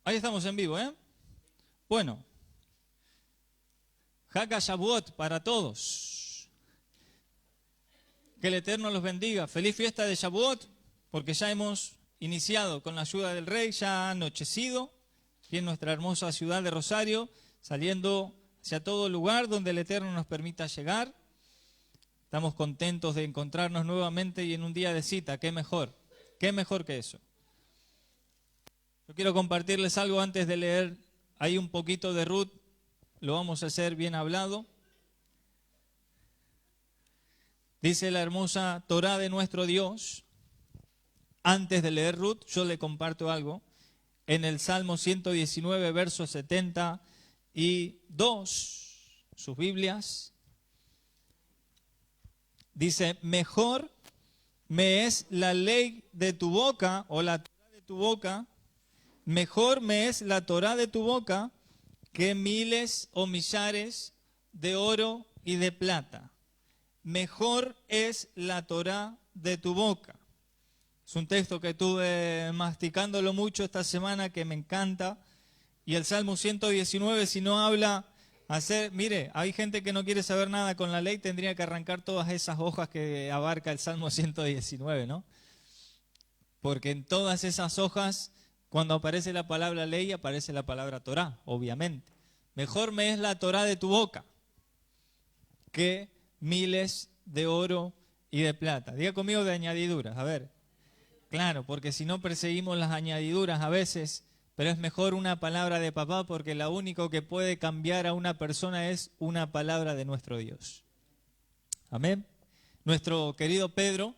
Ahí estamos en vivo, ¿eh? Bueno, Hag HaShavuot para todos. Que el Eterno los bendiga. Feliz fiesta de Shavuot, porque ya hemos iniciado con la ayuda del Rey, ya ha anochecido, aquí en nuestra hermosa ciudad de Rosario, saliendo hacia todo lugar donde el Eterno nos permita llegar. Estamos contentos de encontrarnos nuevamente y en un día de cita. Qué mejor que eso. Yo quiero compartirles algo antes de leer ahí un poquito de Ruth. Lo vamos a hacer bien hablado. Dice la hermosa Torá de nuestro Dios. Antes de leer Ruth, yo le comparto algo. En el Salmo 119, verso 72, sus Biblias, dice: mejor me es la ley de tu boca, o la Torá de tu boca, mejor me es la Torá de tu boca que miles o millares de oro y de plata. Mejor es la Torá de tu boca. Es un texto que estuve masticándolo mucho esta semana, que me encanta. Y el Salmo 119, si no habla, mire, hay gente que no quiere saber nada con la ley, tendría que arrancar todas esas hojas que abarca el Salmo 119, ¿no? Porque en todas esas hojas, cuando aparece la palabra ley, aparece la palabra Torá, obviamente. Mejor me es la Torá de tu boca que miles de oro y de plata. Diga conmigo de añadiduras, a ver. Claro, porque si no perseguimos las añadiduras a veces, pero es mejor una palabra de papá, porque lo único que puede cambiar a una persona es una palabra de nuestro Dios. Amén. Nuestro querido Pedro,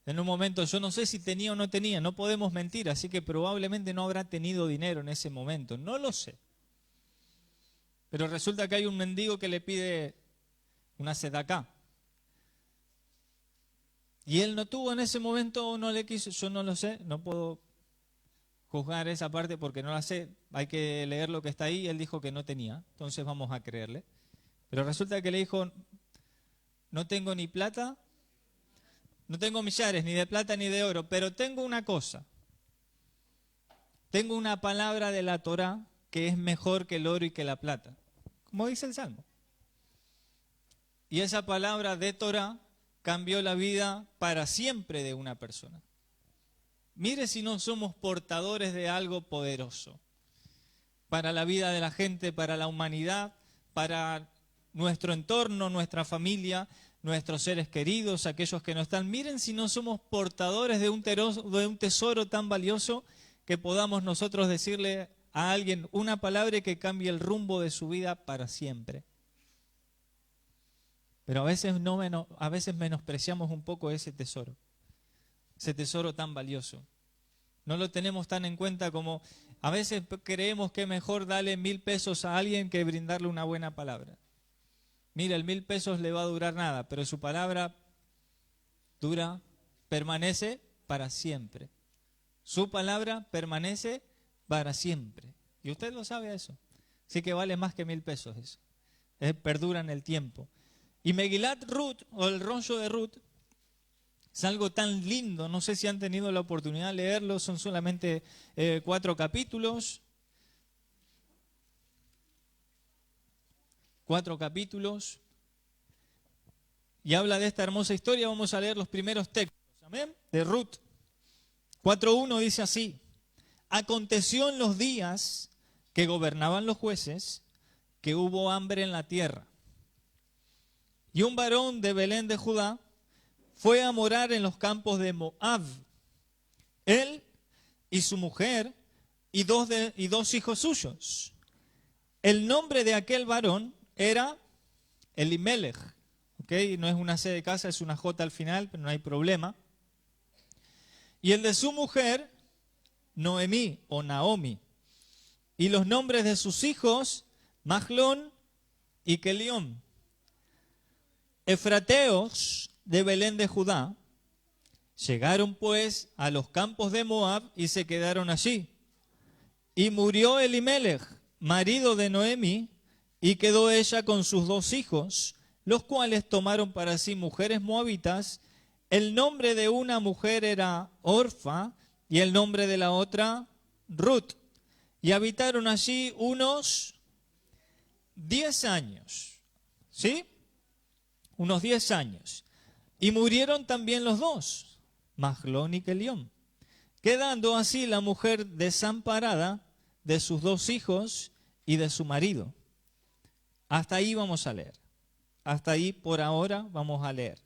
en un momento, yo no sé si tenía o no tenía, no podemos mentir, así que probablemente no habrá tenido dinero en ese momento, no lo sé. Pero resulta que hay un mendigo que le pide una sedacá. Y él no tuvo en ese momento o no le quiso, yo no lo sé, no puedo juzgar esa parte porque no la sé, hay que leer lo que está ahí, y él dijo que no tenía, entonces vamos a creerle. Pero resulta que le dijo: no tengo ni plata, no tengo millares, ni de plata ni de oro, pero tengo una cosa. Tengo una palabra de la Torá que es mejor que el oro y que la plata, como dice el Salmo. Y esa palabra de Torá cambió la vida para siempre de una persona. Mire si no somos portadores de algo poderoso para la vida de la gente, para la humanidad, para nuestro entorno, nuestra familia, nuestros seres queridos, aquellos que no están. Miren si no somos portadores de un tesoro tan valioso que podamos nosotros decirle a alguien una palabra que cambie el rumbo de su vida para siempre. Pero a veces menospreciamos un poco ese tesoro tan valioso. No lo tenemos tan en cuenta como a veces creemos que es mejor darle 1.000 pesos a alguien que brindarle una buena palabra. Mira, el 1.000 pesos le va a durar nada, pero su palabra permanece para siempre. Su palabra permanece para siempre. Y usted lo sabe eso. Así que vale más que 1.000 pesos eso. Perdura en el tiempo. Y Megilat Ruth, o el rollo de Ruth, es algo tan lindo. No sé si han tenido la oportunidad de leerlo. Son solamente 4 capítulos. 4 capítulos. Y habla de esta hermosa historia. Vamos a leer los primeros textos. Amén. De Ruth. 4:1 dice así: aconteció en los días que gobernaban los jueces que hubo hambre en la tierra. Y un varón de Belén de Judá fue a morar en los campos de Moab. Él y su mujer y dos hijos suyos. El nombre de aquel varón era Elimelech. ¿Okay? No es una C de casa, es una J al final, pero no hay problema. Y el de su mujer, Noemí o Naomi. Y los nombres de sus hijos, Mahlón y Kelión. Efrateos de Belén de Judá llegaron pues a los campos de Moab y se quedaron allí. Y murió Elimelech, marido de Noemí, y quedó ella con sus 2 hijos, los cuales tomaron para sí mujeres moabitas. El nombre de una mujer era Orfa y el nombre de la otra Ruth. y habitaron allí unos 10 años. ¿Sí? Unos 10 años. Y murieron también los dos, Mahlón y Kelión, quedando así la mujer desamparada de sus 2 hijos y de su marido. Hasta ahí vamos a leer. Hasta ahí por ahora vamos a leer.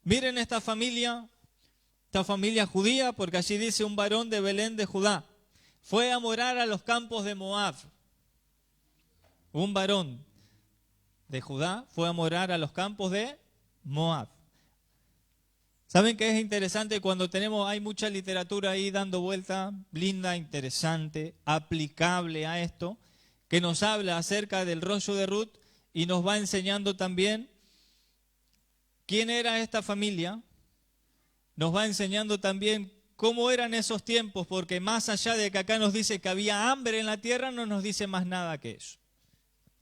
Miren esta familia judía, porque allí dice un varón de Belén de Judá. Fue a morar a los campos de Moab. Un varón de Judá fue a morar a los campos de Moab. ¿Saben qué es interesante? Cuando hay mucha literatura ahí dando vuelta, linda, interesante, aplicable a esto, que nos habla acerca del rollo de Ruth y nos va enseñando también quién era esta familia, nos va enseñando también cómo eran esos tiempos, porque más allá de que acá nos dice que había hambre en la tierra, no nos dice más nada que eso.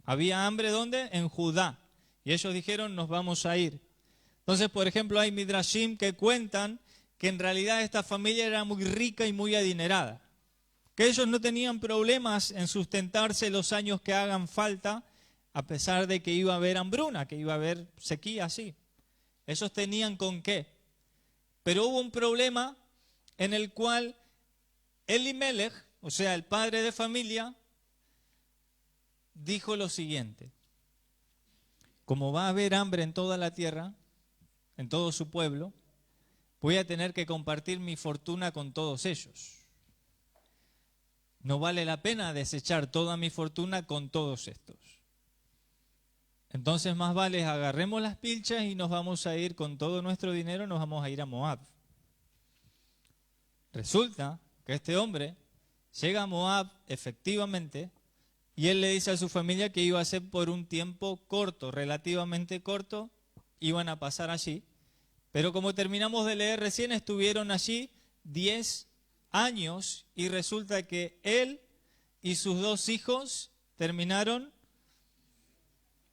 ¿Había hambre dónde? En Judá. Y ellos dijeron, nos vamos a ir. Entonces, por ejemplo, hay midrashim que cuentan que en realidad esta familia era muy rica y muy adinerada. Que ellos no tenían problemas en sustentarse los años que hagan falta, a pesar de que iba a haber hambruna, que iba a haber sequía, sí. Ellos tenían con qué. Pero hubo un problema en el cual Elimelech, o sea, el padre de familia, dijo lo siguiente: como va a haber hambre en toda la tierra, en todo su pueblo, voy a tener que compartir mi fortuna con todos ellos. No vale la pena desechar toda mi fortuna con todos estos. Entonces más vale agarremos las pilchas y nos vamos a ir con todo nuestro dinero, nos vamos a ir a Moab. Resulta que este hombre llega a Moab efectivamente y él le dice a su familia que iba a ser por un tiempo corto, relativamente corto, iban a pasar allí. Pero como terminamos de leer recién, estuvieron allí 10 años y resulta que él y sus 2 hijos terminaron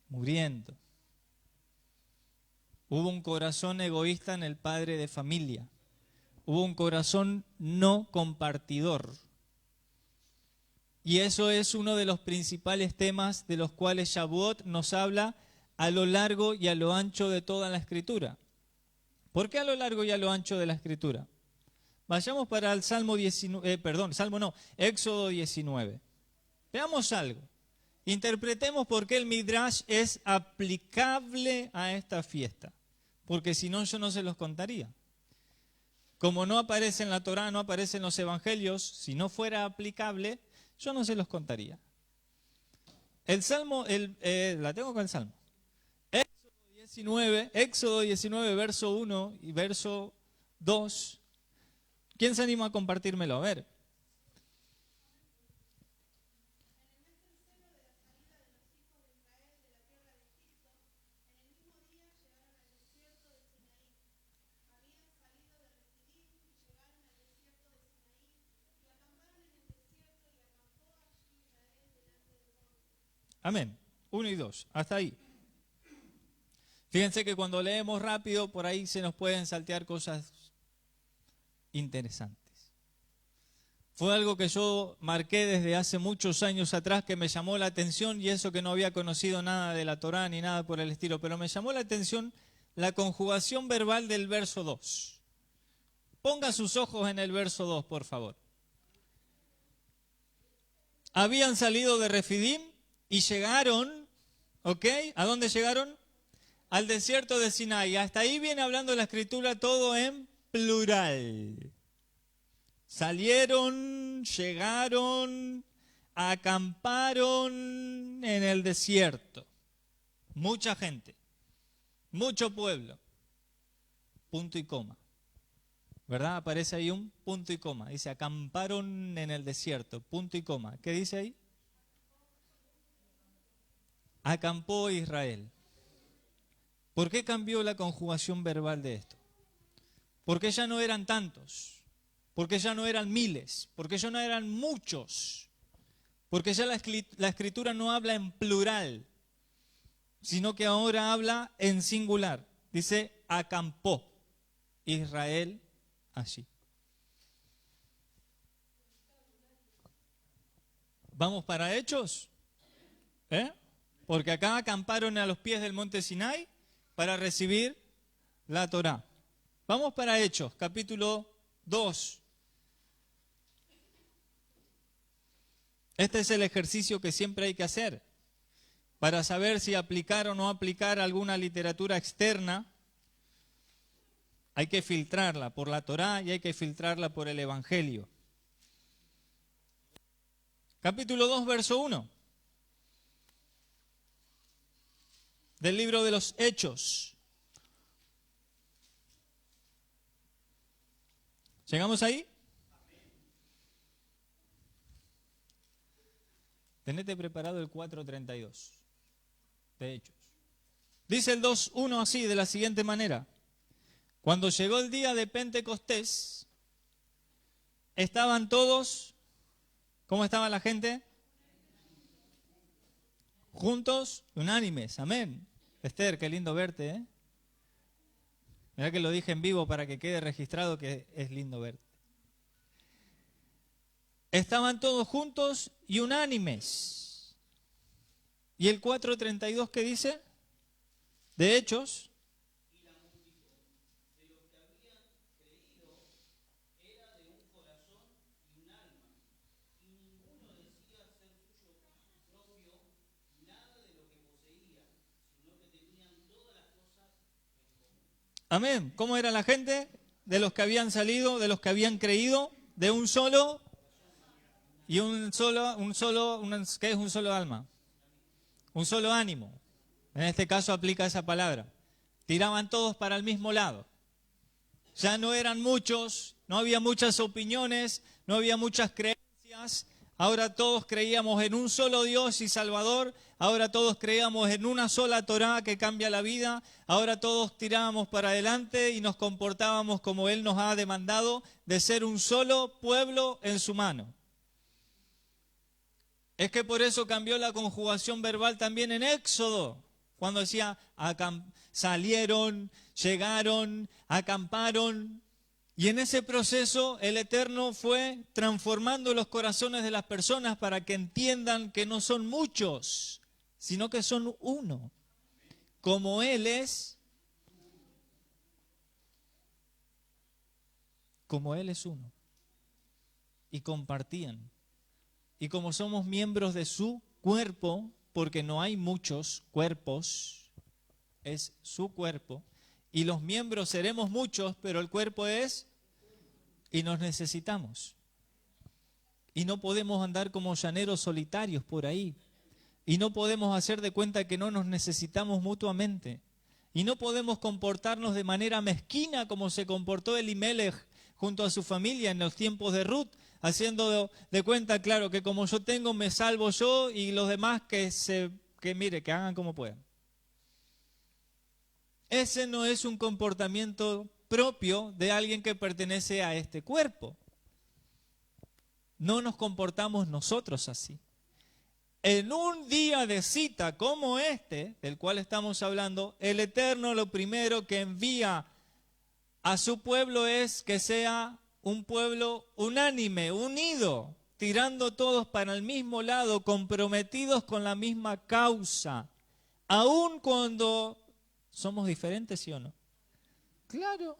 muriendo. Hubo un corazón egoísta en el padre de familia. Hubo un corazón no compartidor. Y eso es uno de los principales temas de los cuales Shavuot nos habla a lo largo y a lo ancho de toda la Escritura. ¿Por qué a lo largo y a lo ancho de la Escritura? Vayamos para el Éxodo 19. Veamos algo. Interpretemos por qué el Midrash es aplicable a esta fiesta. Porque si no, yo no se los contaría. Como no aparece en la Torá, no aparece en los Evangelios, si no fuera aplicable, yo no se los contaría. El Salmo, la tengo con el Salmo. Éxodo 19, verso 1 y verso 2. ¿Quién se anima a compartírmelo? A ver. Amén. 1 y 2. Hasta ahí. Fíjense que cuando leemos rápido, por ahí se nos pueden saltear cosas interesantes. Fue algo que yo marqué desde hace muchos años atrás que me llamó la atención, y eso que no había conocido nada de la Torá ni nada por el estilo, pero me llamó la atención la conjugación verbal del verso 2. Ponga sus ojos en el verso 2, por favor. Habían salido de Refidim y llegaron, ¿ok? ¿A dónde llegaron? Al desierto de Sinai. Hasta ahí viene hablando la Escritura todo en plural. Salieron, llegaron, acamparon en el desierto. Mucha gente, mucho pueblo. Punto y coma. ¿Verdad? Aparece ahí un punto y coma. Dice, acamparon en el desierto. Punto y coma. ¿Qué dice ahí? Acampó Israel. ¿Por qué cambió la conjugación verbal de esto? Porque ya no eran tantos. Porque ya no eran miles. Porque ya no eran muchos. Porque ya la Escritura no habla en plural, sino que ahora habla en singular. Dice, acampó Israel allí. ¿Vamos para Hechos? Porque acá acamparon a los pies del monte Sinai para recibir la Torá. Vamos para Hechos, capítulo 2. Este es el ejercicio que siempre hay que hacer para saber si aplicar o no aplicar alguna literatura externa. Hay que filtrarla por la Torá y hay que filtrarla por el Evangelio. Capítulo 2, verso 1. Del libro de los Hechos. ¿Llegamos ahí? Tenete preparado el 4:32 de Hechos. Dice el 2:1 así, de la siguiente manera. Cuando llegó el día de Pentecostés, estaban todos, ¿cómo estaba la gente? Juntos, unánimes, amén. Esther, qué lindo verte, ¿eh? Mirá que lo dije en vivo para que quede registrado que es lindo verte. Estaban todos juntos y unánimes. ¿Y el 4:32 qué dice? De Hechos. Y la multitud de los que habían creído era de un corazón y un alma, y ninguno decía ser suyo propio nada de lo que poseía, sino que tenían todas las cosas en común. Amén. ¿Cómo era la gente? De los que habían salido, de los que habían creído, de un solo y ¿qué es un solo alma? Un solo ánimo. En este caso aplica esa palabra. Tiraban todos para el mismo lado. Ya no eran muchos, no había muchas opiniones, no había muchas creencias. Ahora todos creíamos en un solo Dios y Salvador. Ahora todos creíamos en una sola Torá que cambia la vida. Ahora todos tirábamos para adelante y nos comportábamos como Él nos ha demandado, de ser un solo pueblo en su mano. Es que por eso cambió la conjugación verbal también en Éxodo, cuando decía salieron, llegaron, acamparon. Y en ese proceso el Eterno fue transformando los corazones de las personas para que entiendan que no son muchos, sino que son uno. Como Él es, uno. Y compartían. Y como somos miembros de su cuerpo, porque no hay muchos cuerpos, es su cuerpo, y los miembros seremos muchos, pero el cuerpo es, y nos necesitamos. Y no podemos andar como llaneros solitarios por ahí. Y no podemos hacer de cuenta que no nos necesitamos mutuamente. Y no podemos comportarnos de manera mezquina como se comportó Elimelech junto a su familia en los tiempos de Ruth, haciendo de cuenta, claro, que como yo tengo, me salvo yo y los demás que hagan como puedan. Ese no es un comportamiento propio de alguien que pertenece a este cuerpo. No nos comportamos nosotros así. En un día de cita como este, del cual estamos hablando, el Eterno lo primero que envía a su pueblo es que sea un pueblo unánime, unido, tirando todos para el mismo lado, comprometidos con la misma causa, aun cuando somos diferentes, ¿sí o no? Claro,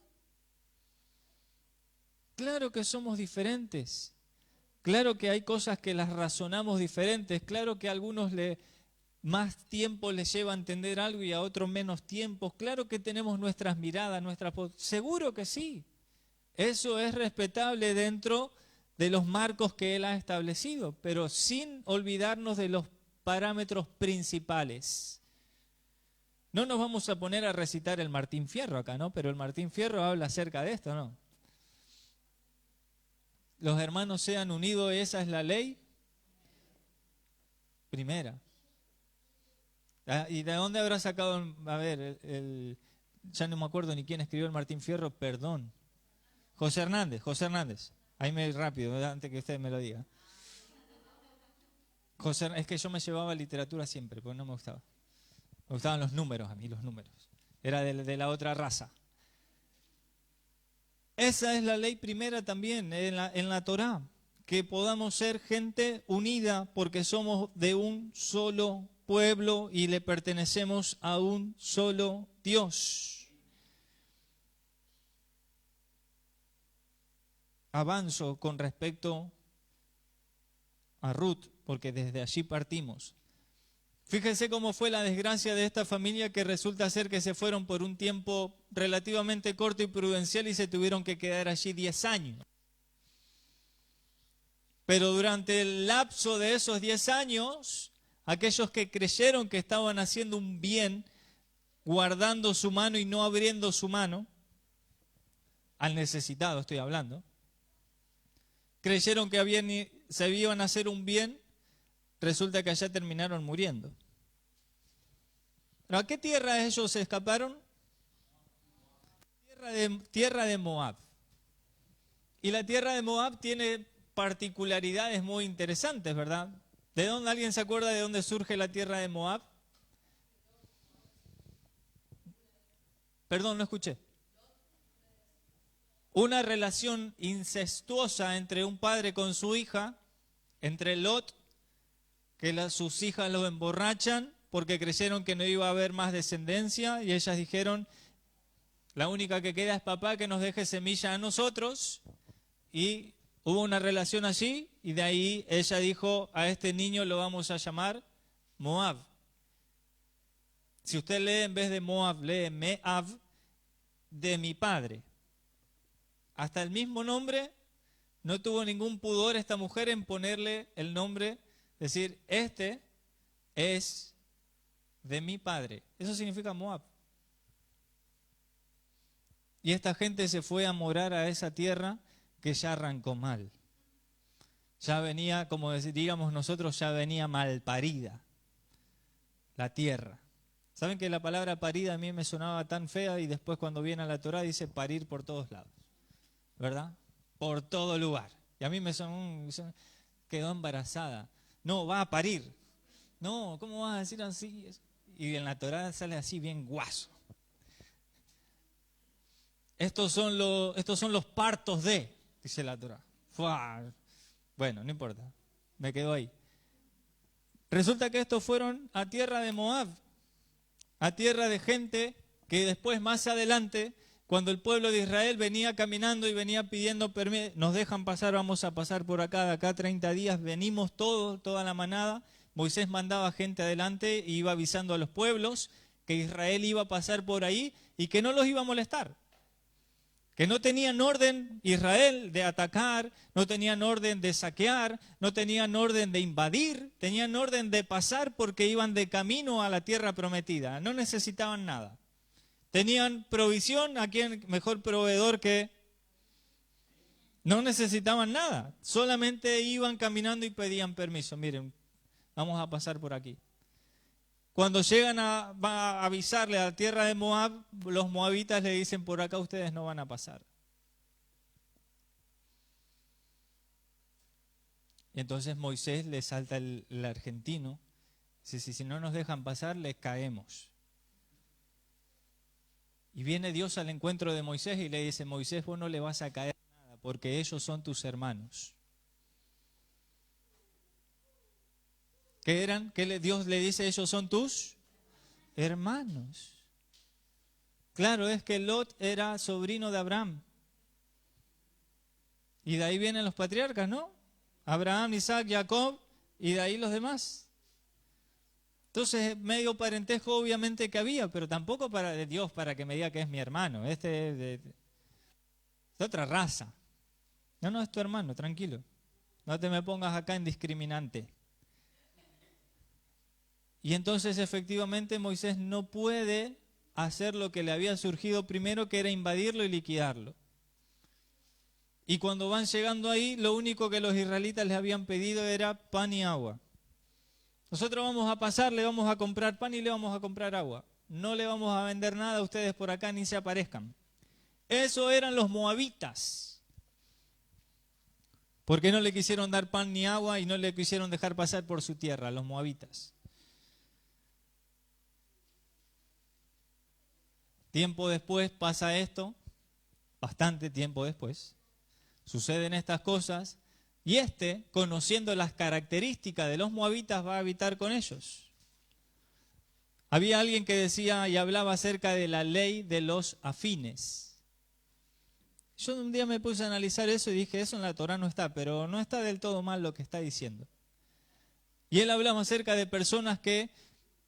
claro que somos diferentes, claro que hay cosas que las razonamos diferentes, claro que a algunos más tiempo les lleva a entender algo y a otros menos tiempo, claro que tenemos nuestras miradas, seguro que sí. Eso es respetable dentro de los marcos que Él ha establecido, pero sin olvidarnos de los parámetros principales. No nos vamos a poner a recitar el Martín Fierro acá, ¿no? Pero el Martín Fierro habla acerca de esto, ¿no? Los hermanos sean unidos, esa es la ley primera. ¿Y de dónde habrá sacado, a ver, ya no me acuerdo ni quién escribió el Martín Fierro, perdón. José Hernández. Ahí rápido, antes que usted me lo diga. Es que yo me llevaba literatura siempre, porque no me gustaba. Me gustaban los números a mí, los números. Era de la otra raza. Esa es la ley primera también en la Torá, que podamos ser gente unida porque somos de un solo pueblo y le pertenecemos a un solo Dios. Avanzo con respecto a Ruth, porque desde allí partimos. Fíjense cómo fue la desgracia de esta familia, que resulta ser que se fueron por un tiempo relativamente corto y prudencial y se tuvieron que quedar allí 10 años. Pero durante el lapso de esos 10 años, aquellos que creyeron que estaban haciendo un bien, guardando su mano y no abriendo su mano, al necesitado estoy hablando, creyeron que se iban a hacer un bien, resulta que allá terminaron muriendo. ¿Pero a qué tierra ellos se escaparon? Tierra de Moab. Y la tierra de Moab tiene particularidades muy interesantes, ¿verdad? ¿De dónde alguien se acuerda de dónde surge la tierra de Moab? Perdón, no escuché. Una relación incestuosa entre un padre con su hija, entre Lot, que sus hijas lo emborrachan porque creyeron que no iba a haber más descendencia y ellas dijeron, la única que queda es papá, que nos deje semilla a nosotros, y hubo una relación allí y de ahí ella dijo, a este niño lo vamos a llamar Moab. Si usted lee en vez de Moab, lee Meav, de mi padre. Hasta el mismo nombre, no tuvo ningún pudor esta mujer en ponerle el nombre, decir, este es de mi padre. Eso significa Moab. Y esta gente se fue a morar a esa tierra que ya arrancó mal. Ya venía, como diríamos nosotros, ya venía mal parida la tierra. ¿Saben que la palabra parida a mí me sonaba tan fea y después cuando viene a la Torá dice parir por todos lados? ¿Verdad? Por todo lugar. Y a mí me sonó, quedó embarazada. No, va a parir. No, ¿cómo vas a decir así? Y en la Torá sale así bien guaso. Estos son los partos de, dice la Torá. Bueno, no importa, me quedo ahí. Resulta que estos fueron a tierra de Moab, a tierra de gente que después, más adelante, cuando el pueblo de Israel venía caminando y venía pidiendo permiso, nos dejan pasar, vamos a pasar por acá, de acá 30 días, venimos todos, toda la manada. Moisés mandaba gente adelante e iba avisando a los pueblos que Israel iba a pasar por ahí y que no los iba a molestar. Que no tenían orden Israel de atacar, no tenían orden de saquear, no tenían orden de invadir, tenían orden de pasar porque iban de camino a la tierra prometida, no necesitaban nada. Tenían provisión, ¿a quién mejor proveedor que? No necesitaban nada, solamente iban caminando y pedían permiso. Miren, vamos a pasar por aquí. Cuando llegan a avisarle a la tierra de Moab, los moabitas le dicen, por acá ustedes no van a pasar. Y entonces Moisés le salta el argentino, dice, si no nos dejan pasar, les caemos. Y viene Dios al encuentro de Moisés y le dice, Moisés, vos no le vas a caer nada, porque ellos son tus hermanos. ¿Qué eran? ¿Qué Dios le dice? Ellos son tus hermanos. Claro, es que Lot era sobrino de Abraham. Y de ahí vienen los patriarcas, ¿no? Abraham, Isaac, Jacob, y de ahí los demás. Entonces, medio parentesco obviamente que había, pero tampoco para de Dios para que me diga que es mi hermano. Este es de otra raza. No, es tu hermano, tranquilo. No te me pongas acá en discriminante. Y entonces efectivamente Moisés no puede hacer lo que le había surgido primero, que era invadirlo y liquidarlo. Y cuando van llegando ahí, lo único que los israelitas les habían pedido era pan y agua. Nosotros vamos a pasar, le vamos a comprar pan y le vamos a comprar agua. No le vamos a vender nada a ustedes por acá ni se aparezcan. Eso eran los moabitas. ¿Por qué no le quisieron dar pan ni agua y no le quisieron dejar pasar por su tierra, los moabitas? Tiempo después pasa esto, bastante tiempo después, suceden estas cosas, Y conociendo las características de los moabitas, va a habitar con ellos. Había alguien que decía y hablaba acerca de la ley de los afines. Yo un día me puse a analizar eso y dije, eso en la Torá no está, pero no está del todo mal lo que está diciendo. Y él hablaba acerca de personas que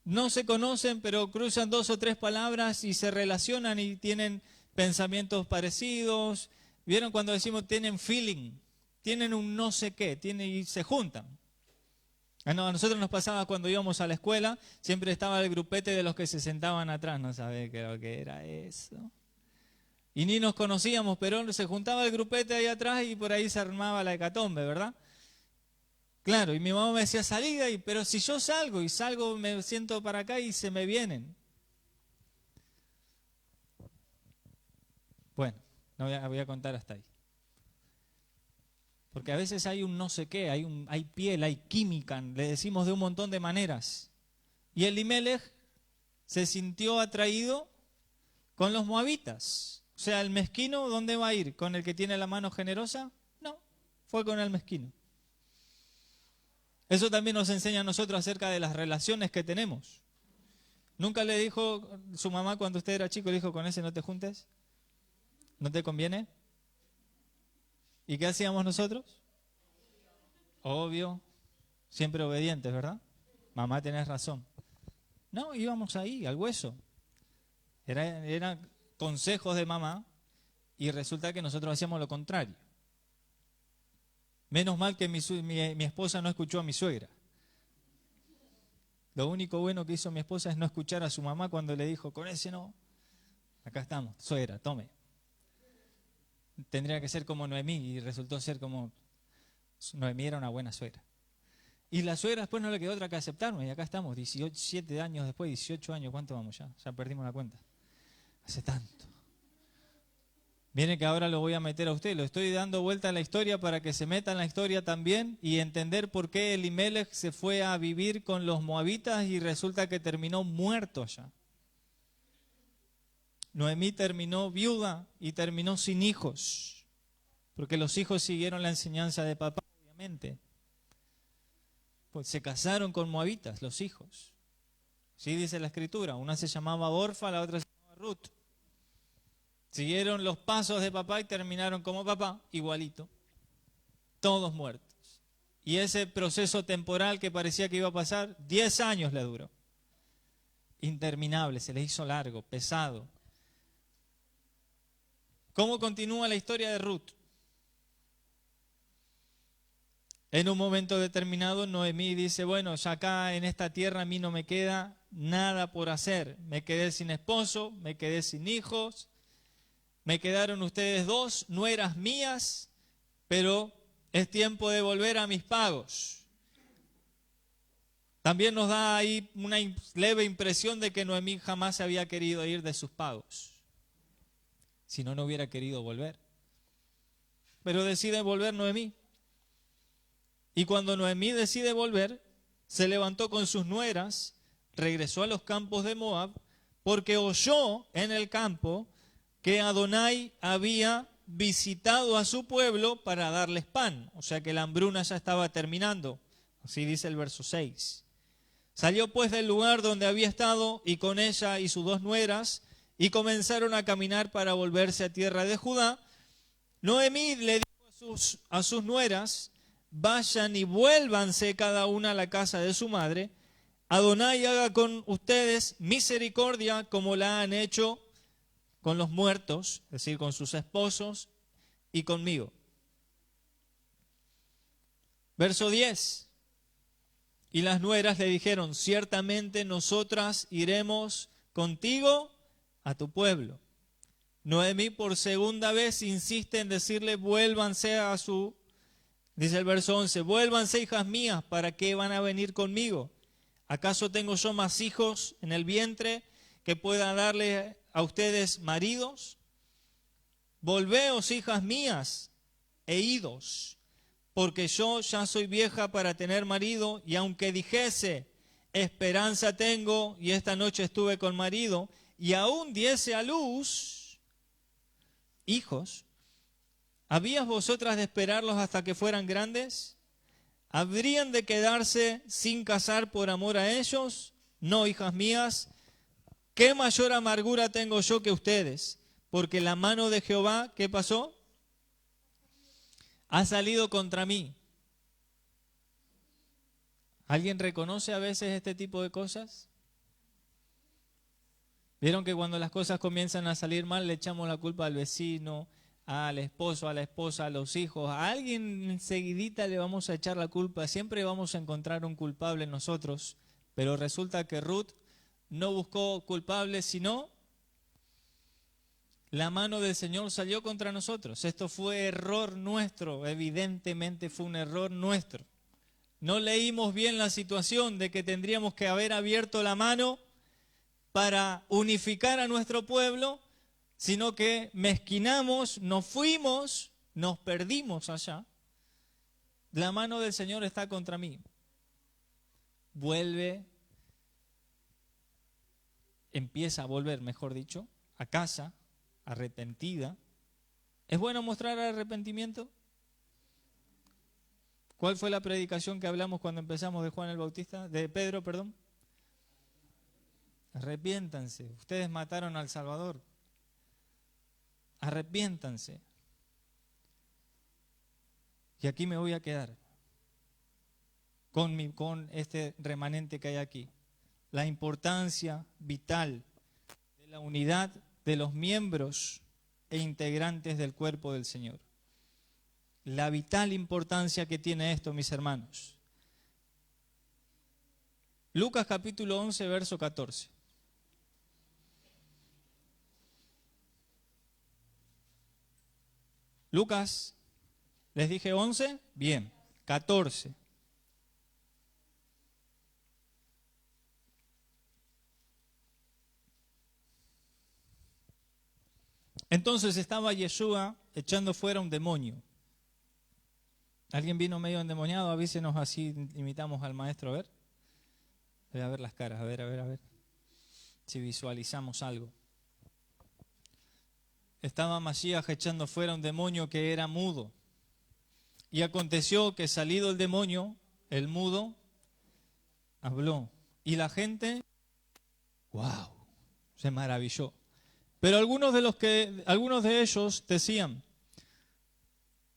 no se conocen, pero cruzan 2 o 3 palabras y se relacionan y tienen pensamientos parecidos. ¿Vieron cuando decimos tienen feeling? Tienen un no sé qué, y se juntan. A nosotros nos pasaba cuando íbamos a la escuela, siempre estaba el grupete de los que se sentaban atrás, no sabía qué era eso. Y ni nos conocíamos, pero se juntaba el grupete ahí atrás y por ahí se armaba la hecatombe, ¿verdad? Claro, y mi mamá me decía, salí de ahí, pero si yo salgo, me siento para acá y se me vienen. Bueno, no voy a contar hasta ahí. Porque a veces hay un no sé qué, hay piel, hay química, le decimos de un montón de maneras. Y Elimelech se sintió atraído con los moabitas. O sea, el mezquino, ¿dónde va a ir? ¿Con el que tiene la mano generosa? No, fue con el mezquino. Eso también nos enseña a nosotros acerca de las relaciones que tenemos. ¿Nunca le dijo su mamá cuando usted era chico, le dijo, con ese no te juntes? ¿No te conviene? ¿Y qué hacíamos nosotros? Obvio, siempre obedientes, ¿verdad? Mamá, tenés razón. No, íbamos ahí, al hueso. Eran consejos de mamá y resulta que nosotros hacíamos lo contrario. Menos mal que mi esposa no escuchó a mi suegra. Lo único bueno que hizo mi esposa es no escuchar a su mamá cuando le dijo, con ese no. Acá estamos, suegra, tome. Tendría que ser como Noemí y resultó ser como Noemí era una buena suegra. Y la suegra después no le quedó otra que aceptarme y acá estamos, 17 años después, 18 años, ¿cuánto vamos ya? Ya perdimos la cuenta. Hace tanto. Viene que ahora lo voy a meter a usted, lo estoy dando vuelta a la historia para que se meta en la historia también y entender por qué Elimelech se fue a vivir con los moabitas y resulta que terminó muerto allá. Noemí terminó viuda y terminó sin hijos, porque los hijos siguieron la enseñanza de papá, obviamente. Pues se casaron con moabitas, los hijos. Sí dice la escritura, una se llamaba Orfa, la otra se llamaba Ruth. Siguieron los pasos de papá y terminaron como papá, igualito. Todos muertos. Y ese proceso temporal que parecía que iba a pasar, 10 años le duró. Interminable, se le hizo largo, pesado. ¿Cómo continúa la historia de Ruth? En un momento determinado, Noemí dice, bueno, ya acá en esta tierra a mí no me queda nada por hacer. Me quedé sin esposo, me quedé sin hijos, me quedaron ustedes 2 nueras mías, pero es tiempo de volver a mis pagos. También nos da ahí una leve impresión de que Noemí jamás se había querido ir de sus pagos. Si no, no hubiera querido volver. Pero decide volver Noemí. Y cuando Noemí decide volver, se levantó con sus nueras, regresó a los campos de Moab, porque oyó en el campo que Adonai había visitado a su pueblo para darles pan. O sea que la hambruna ya estaba terminando. Así dice el verso 6. Salió pues del lugar donde había estado y con ella y sus 2 nueras, y comenzaron a caminar para volverse a tierra de Judá. Noemí le dijo a sus nueras, vayan y vuélvanse cada una a la casa de su madre. Adonai haga con ustedes misericordia como la han hecho con los muertos, es decir, con sus esposos y conmigo. Verso 10. Y las nueras le dijeron, ciertamente nosotras iremos contigo a tu pueblo. Noemí por segunda vez insiste en decirle, vuélvanse a su... Dice el verso 11, vuélvanse hijas mías, ¿para qué van a venir conmigo? ¿Acaso tengo yo más hijos en el vientre que pueda darle a ustedes maridos? Volveos hijas mías e idos, porque yo ya soy vieja para tener marido, y aunque dijese, esperanza tengo, y esta noche estuve con marido, y aún diese a luz hijos, ¿Habías vosotras de esperarlos hasta que fueran grandes? ¿Habrían de quedarse sin casar por amor a ellos? No, hijas mías, ¿qué mayor amargura tengo yo que ustedes? Porque la mano de Jehová, ¿qué pasó? Ha salido contra mí. ¿Alguien reconoce a veces este tipo de cosas? ¿Vieron que cuando las cosas comienzan a salir mal le echamos la culpa al vecino, al esposo, a la esposa, a los hijos? A alguien enseguidita le vamos a echar la culpa. Siempre vamos a encontrar un culpable en nosotros. Pero resulta que Ruth no buscó culpables, sino la mano del Señor salió contra nosotros. Esto fue error nuestro, evidentemente fue un error nuestro. No leímos bien la situación de que tendríamos que haber abierto la mano para unificar a nuestro pueblo, sino que mezquinamos, nos fuimos, nos perdimos allá. La mano del Señor está contra mí. Empieza a volver, mejor dicho, a casa, arrepentida. ¿Es bueno mostrar arrepentimiento? ¿Cuál fue la predicación que hablamos cuando empezamos de Juan el Bautista? De Pedro, perdón. Arrepiéntanse. Ustedes mataron al Salvador. Arrepiéntanse. Y aquí me voy a quedar con este remanente que hay aquí. La importancia vital de la unidad de los miembros e integrantes del cuerpo del Señor. La vital importancia que tiene esto, mis hermanos. Lucas capítulo 11, verso 14. Lucas, ¿les dije 11? Bien, 14. Entonces estaba Yeshua echando fuera un demonio. ¿Alguien vino medio endemoniado? Avísenos, así imitamos al maestro, a ver. Voy a ver las caras, a ver. Si visualizamos algo. Estaba Mashiach echando fuera un demonio que era mudo. Y aconteció que salido el demonio, el mudo habló. Y la gente, wow, se maravilló. Pero algunos de ellos decían,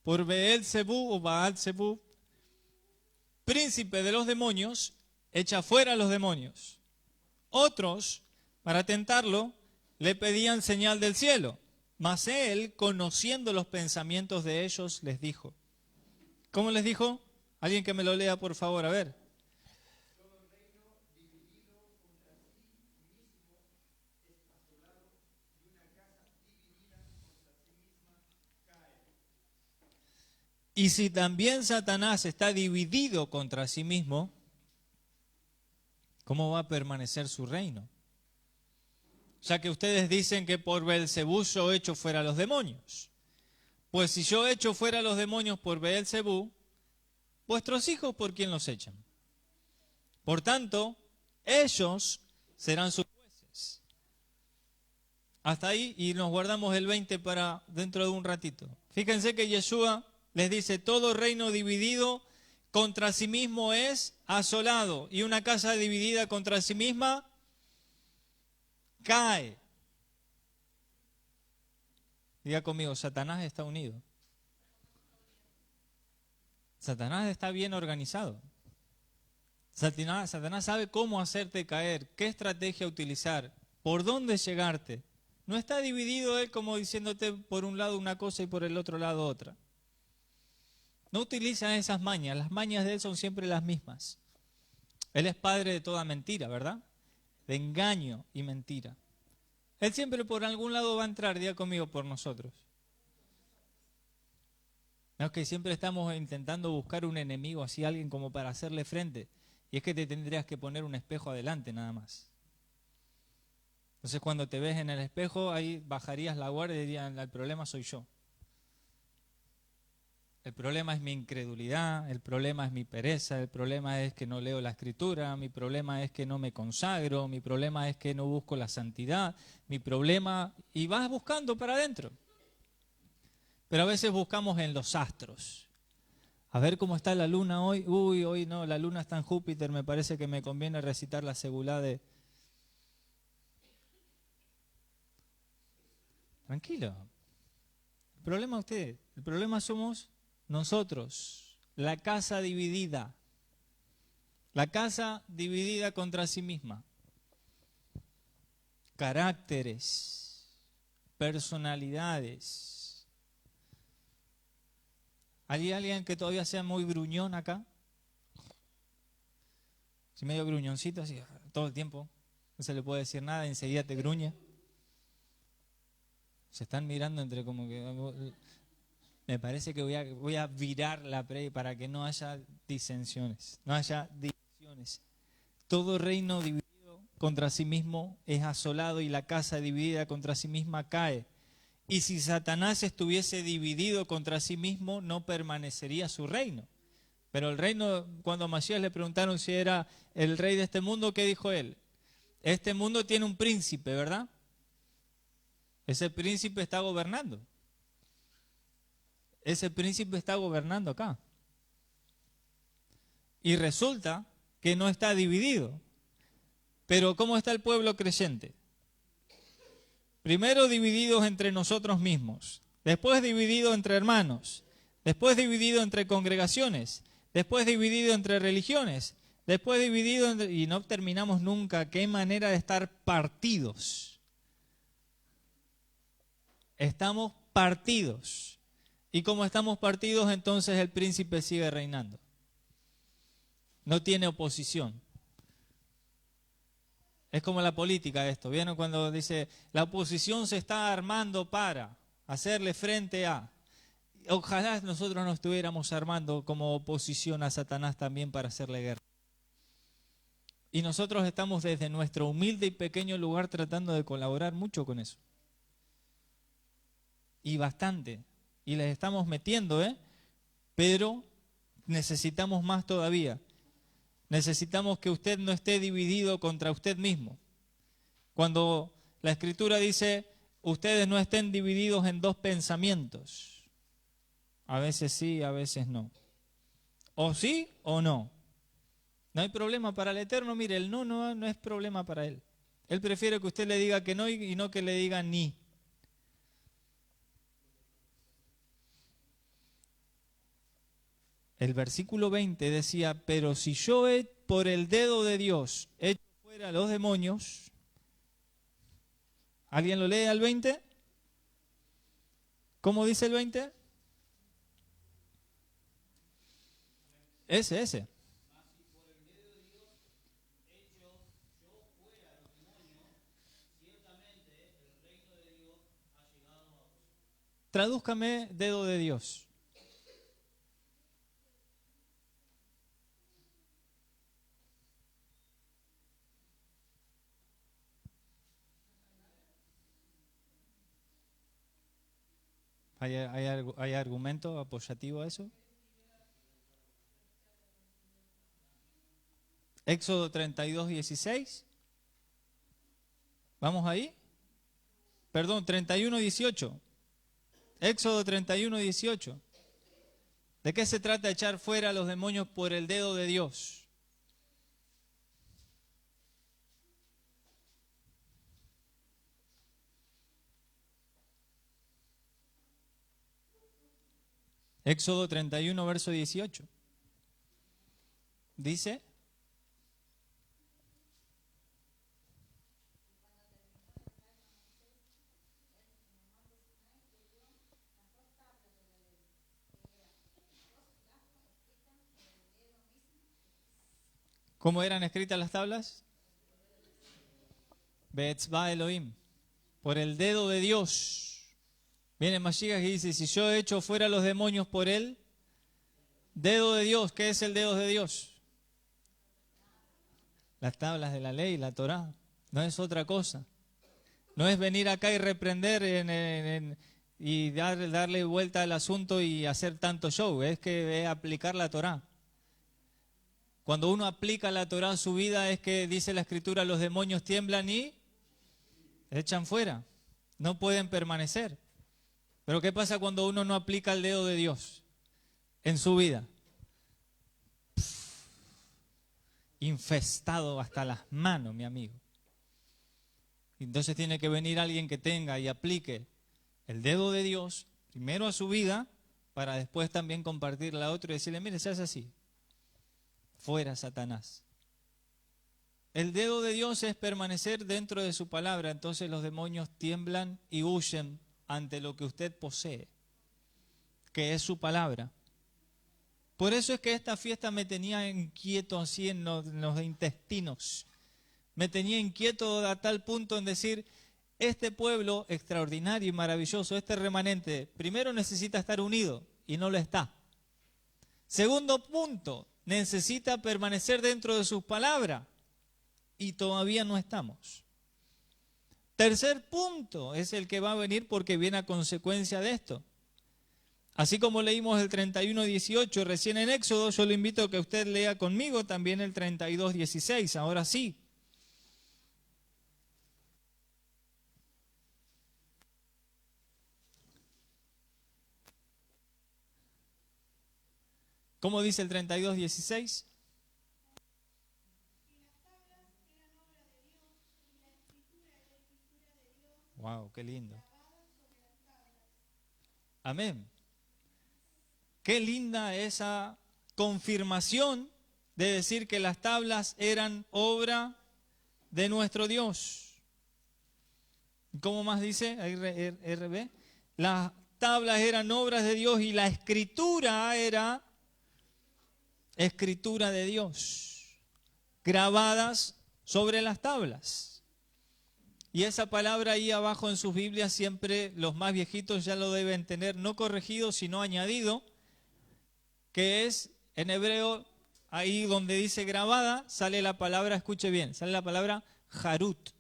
por Beelzebú o Baal-Zebú, príncipe de los demonios, echa fuera a los demonios. Otros, para tentarlo, le pedían señal del cielo. Mas él, conociendo los pensamientos de ellos, les dijo. ¿Cómo les dijo? Alguien que me lo lea, por favor, a ver. Y si también Satanás está dividido contra sí mismo, ¿cómo va a permanecer su reino? Ya que ustedes dicen que por Beelzebú yo echo fuera a los demonios. Pues si yo echo fuera a los demonios por Beelzebú, vuestros hijos, ¿por quién los echan? Por tanto, ellos serán sus jueces. Hasta ahí, y nos guardamos el 20 para dentro de un ratito. Fíjense que Yeshua les dice, todo reino dividido contra sí mismo es asolado, y una casa dividida contra sí misma cae. Diga conmigo, Satanás está unido. Satanás está bien organizado. Satanás sabe cómo hacerte caer, qué estrategia utilizar, por dónde llegarte. No está dividido él como diciéndote por un lado una cosa y por el otro lado otra. No utiliza esas mañas, las mañas de él son siempre las mismas. Él es padre de toda mentira, ¿verdad? De engaño y mentira. Él siempre por algún lado va a entrar, diga conmigo, por nosotros. No es que siempre estamos intentando buscar un enemigo, así alguien como para hacerle frente. Y es que te tendrías que poner un espejo adelante nada más. Entonces cuando te ves en el espejo, ahí bajarías la guardia y dirías, el problema soy yo. El problema es mi incredulidad, el problema es mi pereza, el problema es que no leo la escritura, mi problema es que no me consagro, mi problema es que no busco la santidad, mi problema... Y vas buscando para adentro. Pero a veces buscamos en los astros. A ver cómo está la luna hoy. Uy, hoy no, la luna está en Júpiter, me parece que me conviene recitar la segulá de... Tranquilo. El problema es usted, el problema somos nosotros. La casa dividida. La casa dividida contra sí misma. Caracteres, personalidades. ¿Hay alguien que todavía sea muy gruñón acá? Si medio gruñoncito, así todo el tiempo. No se le puede decir nada, enseguida te gruñe. Se están mirando entre como que... Me parece que voy a virar la pre para que no haya disensiones, no haya divisiones. Todo reino dividido contra sí mismo es asolado y la casa dividida contra sí misma cae. Y si Satanás estuviese dividido contra sí mismo, no permanecería su reino. Pero el reino, cuando a Masías le preguntaron si era el rey de este mundo, ¿qué dijo él? Este mundo tiene un príncipe, ¿verdad? Ese príncipe está gobernando. Ese príncipe está gobernando acá. Y resulta que no está dividido. Pero ¿cómo está el pueblo creyente? Primero divididos entre nosotros mismos, después dividido entre hermanos, después dividido entre congregaciones, después dividido entre religiones, después dividido entre... Y no terminamos nunca. Qué manera de estar partidos. Estamos partidos. Y como estamos partidos, entonces el príncipe sigue reinando. No tiene oposición. Es como la política esto. ¿Vieron cuando dice la oposición se está armando para hacerle frente a? Ojalá nosotros nos estuviéramos armando como oposición a Satanás también para hacerle guerra. Y nosotros estamos desde nuestro humilde y pequeño lugar tratando de colaborar mucho con eso. Y bastante. Y les estamos metiendo, pero necesitamos más todavía. Necesitamos que usted no esté dividido contra usted mismo. Cuando la Escritura dice, ustedes no estén divididos en dos pensamientos. A veces sí, a veces no. O sí o no. No hay problema para el Eterno. Mire, el no es problema para Él. Él prefiere que usted le diga que no y no que le diga ni. El versículo 20 decía, pero si yo por el dedo de Dios echo fuera a los demonios, ¿alguien lo lee al 20? ¿Cómo dice el 20? Ese. Tradúzcame dedo de Dios. ¿Hay argumento apoyativo a eso? Éxodo 32, 16. ¿Vamos ahí? Perdón, 31, 18. Éxodo 31, 18. ¿De qué se trata echar fuera a los demonios por el dedo de Dios? Éxodo 31, verso 18. Dice... ¿Cómo eran escritas las tablas? Beetzba Elohim. Por el dedo de Dios. Viene Mashiach y dice, si yo echo fuera los demonios por el dedo de Dios, ¿qué es el dedo de Dios? Las tablas de la ley, la Torá. No es otra cosa. No es venir acá y reprender y darle vuelta al asunto y hacer tanto show. Es que es aplicar la Torá. Cuando uno aplica la Torá a su vida es que dice la Escritura, los demonios tiemblan y echan fuera. No pueden permanecer. Pero ¿qué pasa cuando uno no aplica el dedo de Dios en su vida? Infestado hasta las manos, mi amigo. Entonces tiene que venir alguien que tenga y aplique el dedo de Dios primero a su vida, para después también compartirla a otro y decirle, mire, se hace así. Fuera, Satanás. El dedo de Dios es permanecer dentro de su palabra, entonces los demonios tiemblan y huyen ante lo que usted posee, que es su palabra. Por eso es que esta fiesta me tenía inquieto así en los intestinos. Me tenía inquieto a tal punto en decir, este pueblo extraordinario y maravilloso, este remanente, primero necesita estar unido y no lo está. Segundo punto, necesita permanecer dentro de sus palabras y todavía no estamos. Tercer punto es el que va a venir porque viene a consecuencia de esto. Así como leímos el 31:18 recién en Éxodo, yo le invito a que usted lea conmigo también el 32:16, ahora sí. ¿Cómo dice el 32:16? Wow, qué lindo. Amén. Qué linda esa confirmación de decir que las tablas eran obra de nuestro Dios. ¿Cómo más dice? RB. Las tablas eran obras de Dios y la escritura era escritura de Dios, grabadas sobre las tablas. Y esa palabra ahí abajo en sus Biblias siempre los más viejitos ya lo deben tener, no corregido, sino añadido, que es en hebreo, ahí donde dice grabada, sale la palabra, escuche bien, sale la palabra Harut.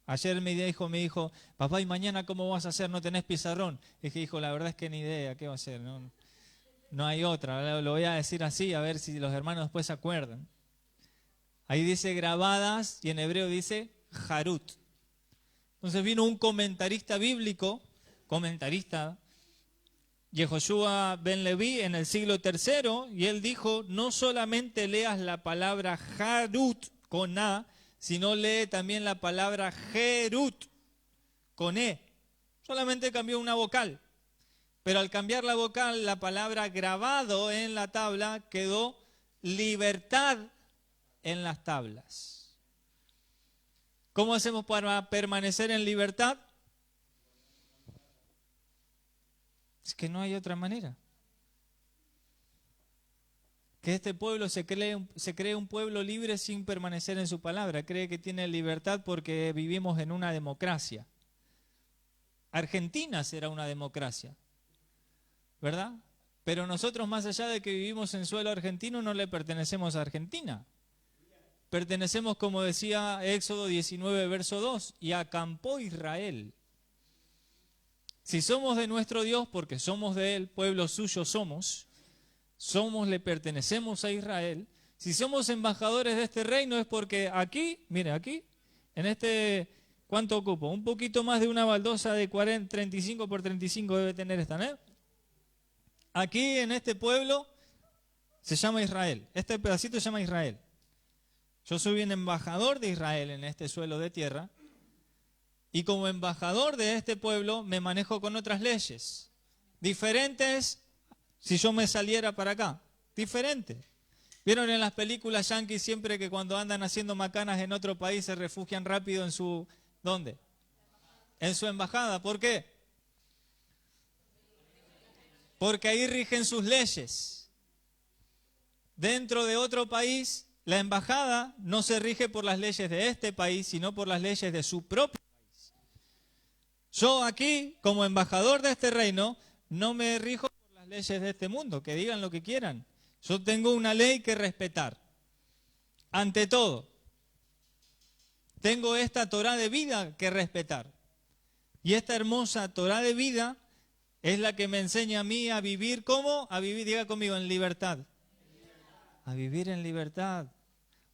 Ayer mi dijo, papá, ¿y mañana cómo vas a hacer? ¿No tenés pizarrón? Y dije, hijo, la verdad es que ni idea, ¿qué va a hacer? No hay otra, lo voy a decir así, a ver si los hermanos después se acuerdan. Ahí dice grabadas y en hebreo dice Harut. Entonces vino un comentarista bíblico, Yehoshua ben Leví, en el siglo III, y él dijo, no solamente leas la palabra Harut con A, sino lee también la palabra Jerut con E. Solamente cambió una vocal. Pero al cambiar la vocal, la palabra grabado en la tabla quedó libertad en las tablas. ¿Cómo hacemos para permanecer en libertad? Es que no hay otra manera. Que este pueblo se cree un pueblo libre sin permanecer en su palabra. Cree que tiene libertad porque vivimos en una democracia. Argentina será una democracia, ¿verdad? Pero nosotros, más allá de que vivimos en suelo argentino, no le pertenecemos a Argentina. Pertenecemos, como decía Éxodo 19, verso 2, y acampó Israel. Si somos de nuestro Dios, porque somos de Él, pueblo suyo le pertenecemos a Israel. Si somos embajadores de este reino es porque aquí, mire, aquí, en este, ¿cuánto ocupo? Un poquito más de una baldosa de 35 por 35 debe tener esta, ¿no? Aquí en este pueblo se llama Israel, este pedacito se llama Israel. Yo soy un embajador de Israel en este suelo de tierra y como embajador de este pueblo me manejo con otras leyes, diferentes si yo me saliera para acá, diferentes. ¿Vieron en las películas yanquis siempre que cuando andan haciendo macanas en otro país se refugian rápido en su, ¿dónde? En su embajada, ¿por qué? Porque ahí rigen sus leyes. Dentro de otro país, la embajada no se rige por las leyes de este país, sino por las leyes de su propio país. Yo aquí, como embajador de este reino, no me rijo por las leyes de este mundo, que digan lo que quieran. Yo tengo una ley que respetar. Ante todo, tengo esta Torá de vida que respetar. Y esta hermosa Torá de vida es la que me enseña a mí a vivir, ¿cómo? A vivir, diga conmigo, en libertad. A vivir en libertad.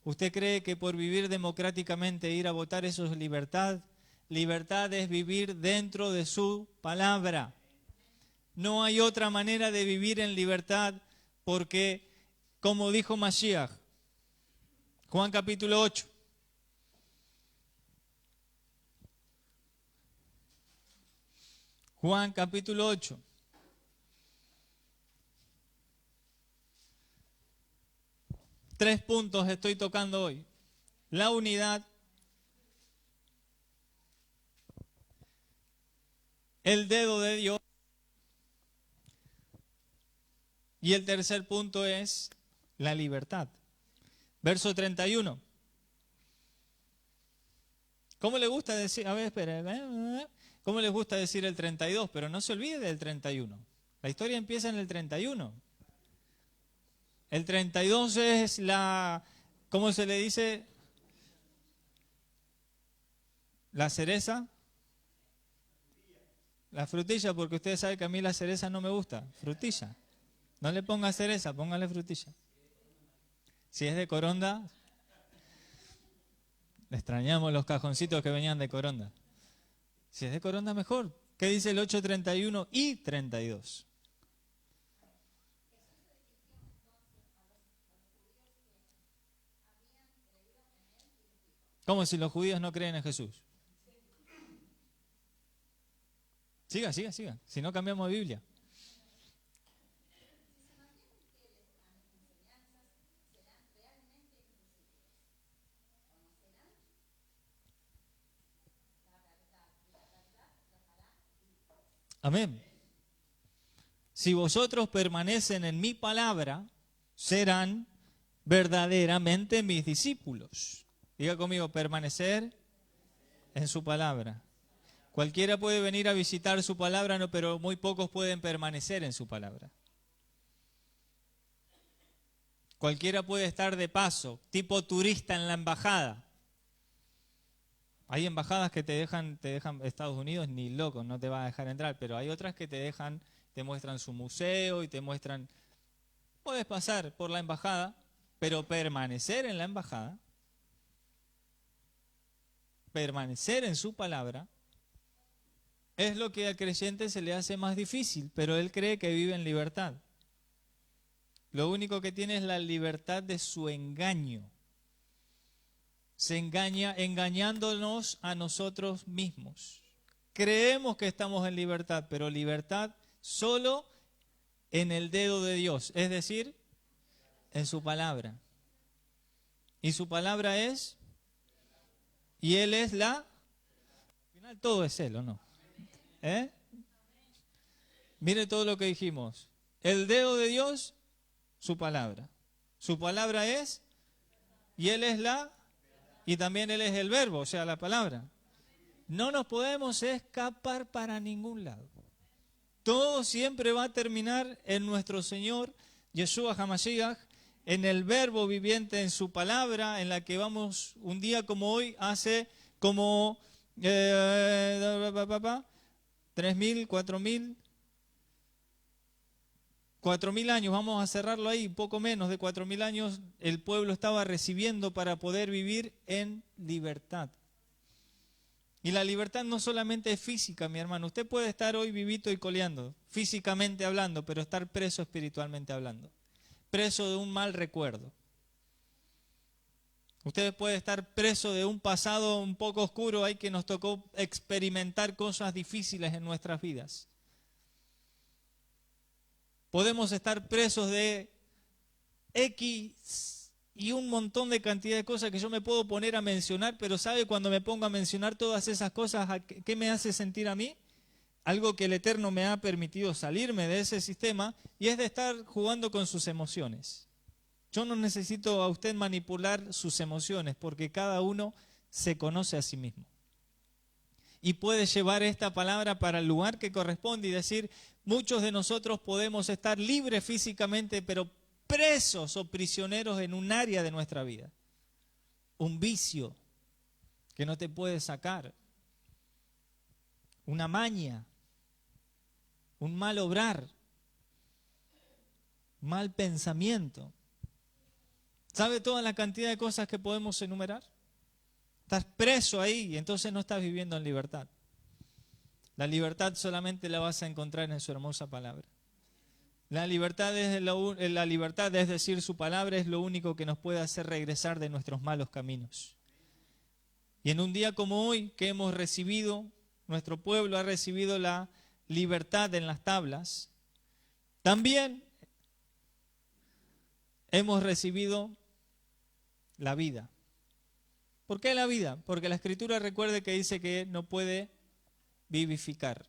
¿Usted cree que por vivir democráticamente, ir a votar, eso es libertad? libertad es vivir dentro de su palabra. No hay otra manera de vivir en libertad porque, como dijo Mashiach, Juan capítulo 8, Juan capítulo 8. Tres puntos estoy tocando hoy. La unidad, el dedo de Dios y el tercer punto es la libertad. Verso 31. ¿Cómo le gusta decir? A ver, espera. ¿Cómo les gusta decir el 32? Pero no se olvide del 31. La historia empieza en el 31. El 32 es la, ¿cómo se le dice? La cereza. La frutilla, porque ustedes saben que a mí la cereza no me gusta. Frutilla. No le ponga cereza, póngale frutilla. Si es de Coronda, extrañamos los cajoncitos que venían de Coronda. Si es de Coronda, mejor. ¿Qué dice el 8:31 y 32? ¿Cómo si los judíos no creen en Jesús? Siga. Si no, cambiamos de Biblia. Amén. Si vosotros permanecen en mi palabra, serán verdaderamente mis discípulos. Diga conmigo, permanecer en su palabra. Cualquiera puede venir a visitar su palabra, no, pero muy pocos pueden permanecer en su palabra. Cualquiera puede estar de paso, tipo turista en la embajada. Hay embajadas que te dejan Estados Unidos, ni loco, no te va a dejar entrar, pero hay otras que te muestran su museo y te muestran, puedes pasar por la embajada, pero permanecer en la embajada, permanecer en su palabra, es lo que al creyente se le hace más difícil, pero él cree que vive en libertad. Lo único que tiene es la libertad de su engaño. Se engaña engañándonos a nosotros mismos. Creemos que estamos en libertad, pero libertad solo en el dedo de Dios, es decir, en su palabra. Y su palabra es, y Él es la, al final todo es Él, ¿o no? Mire todo lo que dijimos. El dedo de Dios, su palabra. Su palabra es, y Él es la, y también Él es el verbo, o sea, la palabra. No nos podemos escapar para ningún lado. Todo siempre va a terminar en nuestro Señor, Yeshua HaMashiach, en el verbo viviente, en su palabra, en la que vamos un día como hoy, hace como 3.000, 4.000 años, vamos a cerrarlo ahí, poco menos de 4.000 años, el pueblo estaba recibiendo para poder vivir en libertad. Y la libertad no solamente es física, mi hermano. Usted puede estar hoy vivito y coleando, físicamente hablando, pero estar preso espiritualmente hablando. Preso de un mal recuerdo. Usted puede estar preso de un pasado un poco oscuro ahí que nos tocó experimentar cosas difíciles en nuestras vidas. Podemos estar presos de X y un montón de cantidad de cosas que yo me puedo poner a mencionar, pero ¿sabe cuando me pongo a mencionar todas esas cosas, qué me hace sentir a mí? Algo que el Eterno me ha permitido salirme de ese sistema, y es de estar jugando con sus emociones. Yo no necesito a usted manipular sus emociones, porque cada uno se conoce a sí mismo. Y puede llevar esta palabra para el lugar que corresponde y decir, muchos de nosotros podemos estar libres físicamente, pero presos o prisioneros en un área de nuestra vida. Un vicio que no te puede sacar. Una maña. Un mal obrar. Mal pensamiento. ¿Sabe toda la cantidad de cosas que podemos enumerar? Estás preso ahí y entonces no estás viviendo en libertad. La libertad solamente la vas a encontrar en su hermosa palabra. La libertad, es decir, su palabra es lo único que nos puede hacer regresar de nuestros malos caminos. Y en un día como hoy que hemos recibido, nuestro pueblo ha recibido la libertad en las tablas, también hemos recibido la vida. ¿Por qué la vida? Porque la Escritura recuerde que dice que no puede vivificar.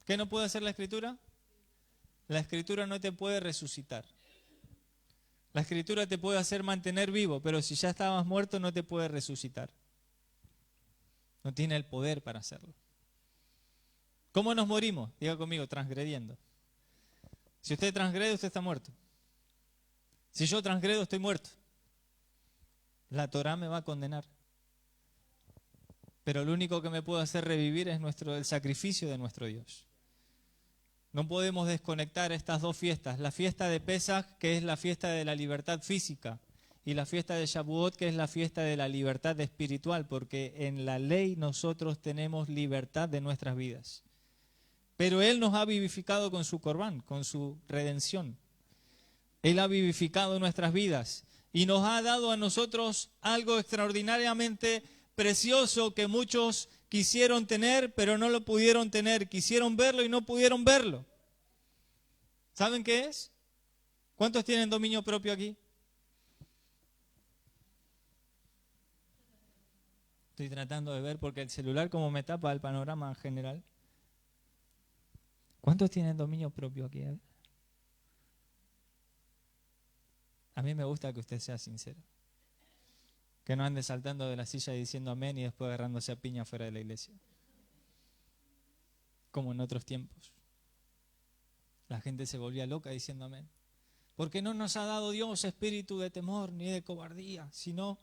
¿Qué no puede hacer la Escritura? La Escritura no te puede resucitar. La Escritura te puede hacer mantener vivo, pero si ya estabas muerto no te puede resucitar. No tiene el poder para hacerlo. ¿Cómo nos morimos? Diga conmigo, transgrediendo. Si usted transgrede, usted está muerto. Si yo transgredo, estoy muerto. La Torá me va a condenar. Pero lo único que me puede hacer revivir es el sacrificio de nuestro Dios. No podemos desconectar estas dos fiestas. La fiesta de Pesaj, que es la fiesta de la libertad física, y la fiesta de Shavuot, que es la fiesta de la libertad espiritual, porque en la ley nosotros tenemos libertad de nuestras vidas. Pero Él nos ha vivificado con su Corbán, con su redención. Él ha vivificado nuestras vidas y nos ha dado a nosotros algo extraordinariamente precioso que muchos quisieron tener, pero no lo pudieron tener. Quisieron verlo y no pudieron verlo. ¿Saben qué es? ¿Cuántos tienen dominio propio aquí? Estoy tratando de ver porque el celular como me tapa el panorama general. ¿Cuántos tienen dominio propio aquí? A mí me gusta que usted sea sincero. Que no ande saltando de la silla diciendo amén y después agarrándose a piña fuera de la iglesia. Como en otros tiempos. La gente se volvía loca diciendo amén. Porque no nos ha dado Dios espíritu de temor ni de cobardía, sino...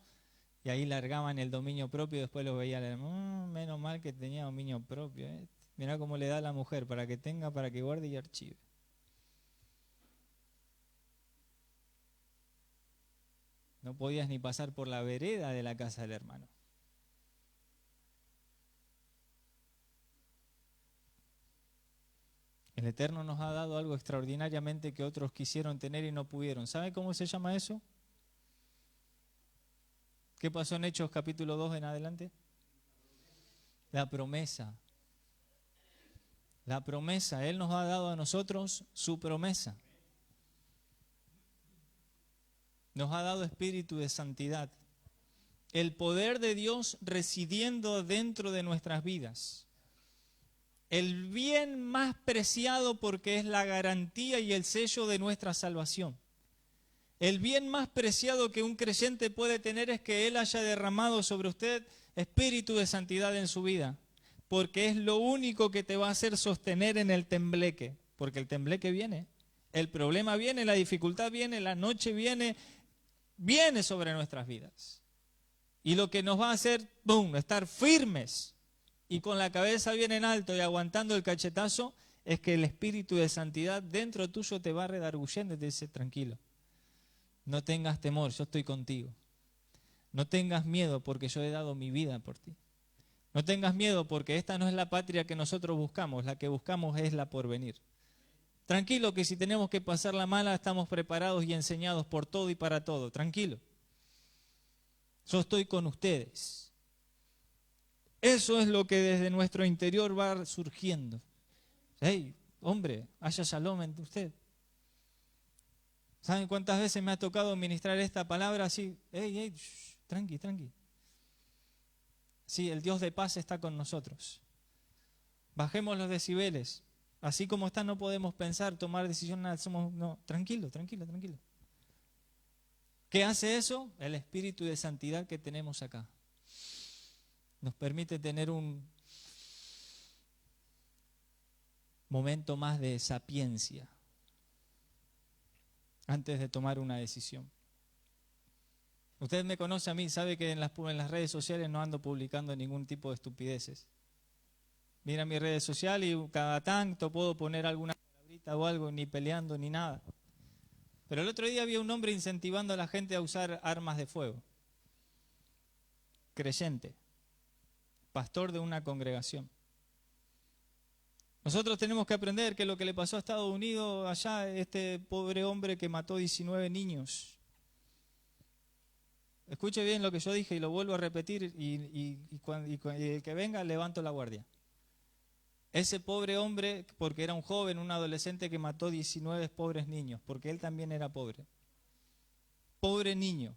Y ahí largaban el dominio propio y después lo veían. Menos mal que tenía dominio propio. Mirá cómo le da a la mujer para que tenga, para que guarde y archive. No podías ni pasar por la vereda de la casa del hermano. El Eterno nos ha dado algo extraordinariamente que otros quisieron tener y no pudieron. ¿Sabe cómo se llama eso? ¿Qué pasó en Hechos capítulo 2 en adelante? La promesa. La promesa. Él nos ha dado a nosotros su promesa. Nos ha dado espíritu de santidad. El poder de Dios residiendo dentro de nuestras vidas. El bien más preciado porque es la garantía y el sello de nuestra salvación. El bien más preciado que un creyente puede tener es que Él haya derramado sobre usted espíritu de santidad en su vida. Porque es lo único que te va a hacer sostener en el tembleque. Porque el tembleque viene. El problema viene, la dificultad viene, la noche viene. Viene sobre nuestras vidas. Y lo que nos va a hacer, ¡bum!, estar firmes y con la cabeza bien en alto y aguantando el cachetazo, es que el espíritu de santidad dentro tuyo te va redarguyendo y te dice, tranquilo, no tengas temor, yo estoy contigo. No tengas miedo porque yo he dado mi vida por ti. No tengas miedo porque esta no es la patria que nosotros buscamos, la que buscamos es la porvenir. Tranquilo que si tenemos que pasar la mala estamos preparados y enseñados por todo y para todo. Tranquilo. Yo estoy con ustedes. Eso es lo que desde nuestro interior va surgiendo. Hey, hombre, haya shalom entre usted. ¿Saben cuántas veces me ha tocado ministrar esta palabra así? Hey, tranqui, tranqui. Sí, el Dios de paz está con nosotros. Bajemos los decibeles. Así como está, no podemos pensar, tomar decisiones, no, tranquilo, tranquilo, tranquilo. ¿Qué hace eso? El espíritu de santidad que tenemos acá. Nos permite tener un momento más de sapiencia antes de tomar una decisión. Usted me conoce a mí, sabe que en las redes sociales no ando publicando ningún tipo de estupideces. Mira mis redes sociales y cada tanto puedo poner alguna palabrita o algo, ni peleando ni nada. Pero el otro día había un hombre incentivando a la gente a usar armas de fuego. creyente, pastor de una congregación. Nosotros tenemos que aprender que lo que le pasó a Estados Unidos allá, este pobre hombre que mató 19 niños. Escuche bien lo que yo dije y lo vuelvo a repetir y el que venga levanto la guardia. Ese pobre hombre, porque era un joven, un adolescente que mató 19 pobres niños, porque él también era pobre. Pobre niño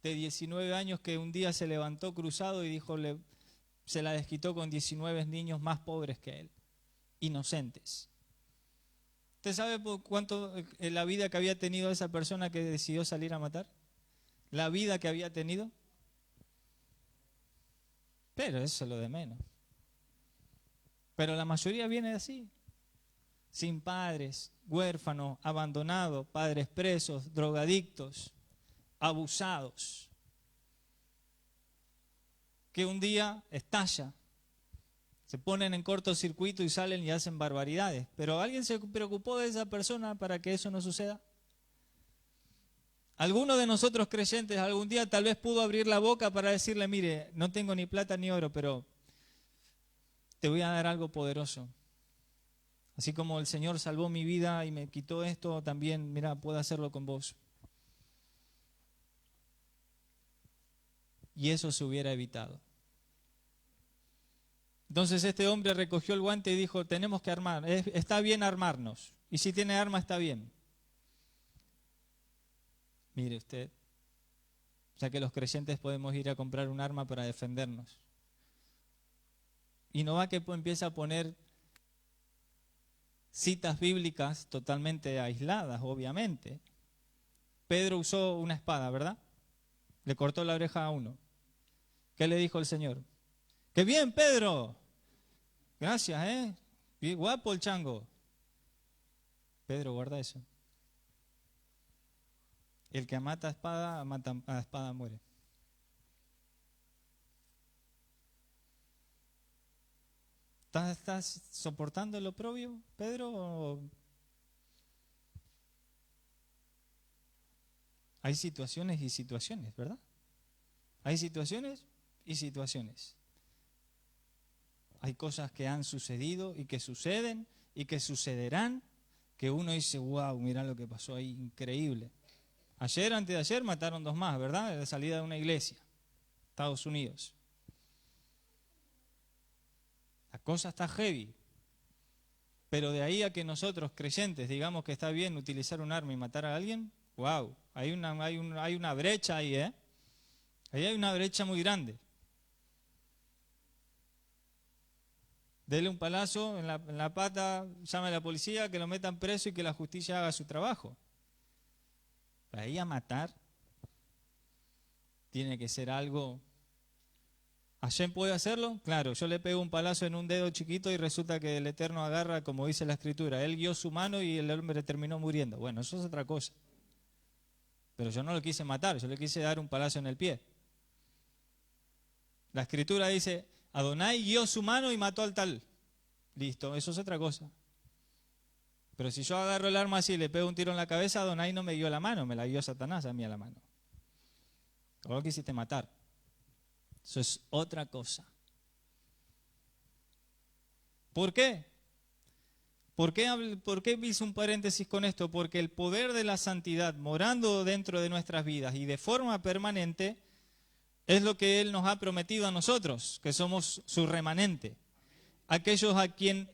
de 19 años que un día se levantó cruzado y dijo, se la desquitó con 19 niños más pobres que él, inocentes. ¿Usted sabe por cuánto la vida que había tenido esa persona que decidió salir a matar? La vida que había tenido. Pero eso es lo de menos. Pero la mayoría viene así, sin padres, huérfanos, abandonados, padres presos, drogadictos, abusados, que un día estalla, se ponen en cortocircuito y salen y hacen barbaridades. Pero ¿alguien se preocupó de esa persona para que eso no suceda? Alguno de nosotros creyentes algún día tal vez pudo abrir la boca para decirle, mire, no tengo ni plata ni oro, pero te voy a dar algo poderoso. Así como el Señor salvó mi vida y me quitó esto, también, mira, puedo hacerlo con vos. Y eso se hubiera evitado. Entonces este hombre recogió el guante y dijo, tenemos que armar, está bien armarnos. Y si tiene arma está bien. Mire usted, ya que los creyentes podemos ir a comprar un arma para defendernos. Y no va que empieza a poner citas bíblicas totalmente aisladas, obviamente. Pedro usó una espada, ¿verdad? Le cortó la oreja a uno. ¿Qué le dijo el Señor? ¡Qué bien, Pedro! Gracias, ¿eh? Bien guapo el chango. Pedro, guarda eso. El que mata a espada muere. ¿Estás soportando el oprobio, Pedro? Hay situaciones y situaciones, ¿verdad? Hay situaciones y situaciones. Hay cosas que han sucedido y que suceden y que sucederán, que uno dice, wow, mira lo que pasó ahí, increíble. Ayer, antes de ayer, mataron 2 más, ¿verdad? De la salida de una iglesia, Estados Unidos. La cosa está heavy. Pero de ahí a que nosotros, creyentes, digamos que está bien utilizar un arma y matar a alguien, wow, hay una brecha ahí, ¿eh? Ahí hay una brecha muy grande. Dele un palazo en la pata, llame a la policía, que lo metan preso y que la justicia haga su trabajo. Para ahí a matar, tiene que ser algo. ¿Hashem puede hacerlo? Claro, yo le pego un palazo en un dedo chiquito y resulta que el Eterno agarra, como dice la Escritura. Él guió su mano y el hombre terminó muriendo. Bueno, eso es otra cosa. Pero yo no lo quise matar, yo le quise dar un palazo en el pie. La Escritura dice, Adonai guió su mano y mató al tal. Listo, eso es otra cosa. Pero si yo agarro el arma así y le pego un tiro en la cabeza, Adonai no me guió la mano, me la guió Satanás a mí a la mano. O lo quisiste matar. Eso es otra cosa. ¿Por qué? ¿Por qué hice un paréntesis con esto? Porque el poder de la santidad morando dentro de nuestras vidas y de forma permanente es lo que Él nos ha prometido a nosotros, que somos su remanente. Aquellos a quien